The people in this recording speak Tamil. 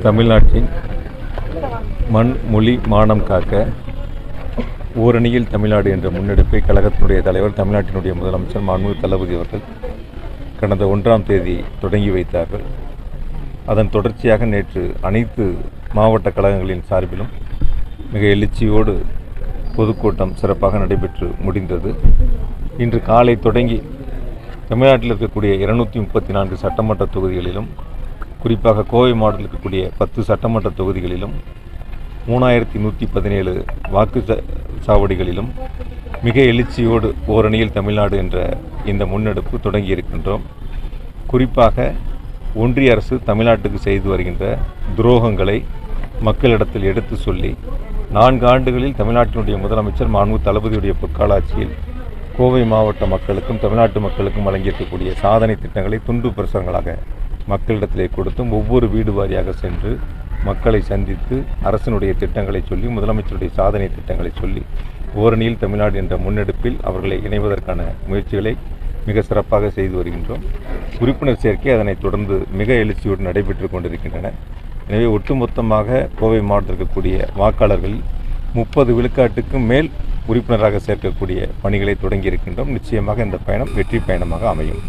தமிழ்நாட்டின் மண் மொழி மானம் காக்க ஓரணியில் தமிழ்நாடு என்ற முன்னெடுப்பை கழகத்தினுடைய தலைவர், தமிழ்நாட்டினுடைய முதலமைச்சர் மாண்புமிகு தளபதி அவர்கள் கடந்த 1ஆம் தேதி தொடங்கி வைத்தார்கள். அதன் தொடர்ச்சியாக நேற்று அனைத்து மாவட்ட கழகங்களின் சார்பிலும் மிக எழுச்சியோடு பொதுக்கூட்டம் சிறப்பாக நடைபெற்று முடிந்தது. இன்று காலை தொடங்கி தமிழ்நாட்டில் இருக்கக்கூடிய 234 சட்டமன்ற தொகுதிகளிலும், குறிப்பாக கோவை மாவட்டத்தில் இருக்கக்கூடிய 10 சட்டமன்ற தொகுதிகளிலும் 3117 வாக்கு சாவடிகளிலும் மிக எழுச்சியோடு ஓரணியில் தமிழ்நாடு என்ற இந்த முன்னெடுப்பு தொடங்கி இருக்கின்றோம். குறிப்பாக ஒன்றிய அரசு தமிழ்நாட்டுக்கு செய்து வருகின்ற துரோகங்களை மக்களிடத்தில் எடுத்து சொல்லி 4 ஆண்டுகளில் தமிழ்நாட்டினுடைய முதலமைச்சர் மாண்புமிகு தளபதியுடைய பொற்கால ஆட்சியில் கோவை மாவட்ட மக்களுக்கும் தமிழ்நாட்டு மக்களுக்கும் வழங்கியிருக்கக்கூடிய சாதனை திட்டங்களை துண்டு பிரசுரங்களாக மக்களிடத்திலே கொடுத்தும் ஒவ்வொரு வீடு வாரியாக சென்று மக்களை சந்தித்து அரசினுடைய திட்டங்களை சொல்லி, முதலமைச்சருடைய சாதனை திட்டங்களை சொல்லி ஓரணியில் தமிழ்நாடு என்ற முன்னெடுப்பில் அவர்களை இணைவதற்கான முயற்சிகளை மிக சிறப்பாக செய்து வருகின்றோம். உறுப்பினர் சேர்க்கை அதனைத் தொடர்ந்து மிக எழுச்சியோடு நடைபெற்று கொண்டிருக்கின்றன. எனவே ஒட்டுமொத்தமாக கோவை மாவட்டத்தில் இருக்கக்கூடிய வாக்காளர்களில் 30 விழுக்காட்டுக்கும் மேல் உறுப்பினராக சேர்க்கக்கூடிய பணிகளை தொடங்கி இருக்கின்றோம். நிச்சயமாக இந்த பயணம் வெற்றி பயணமாக அமையும்.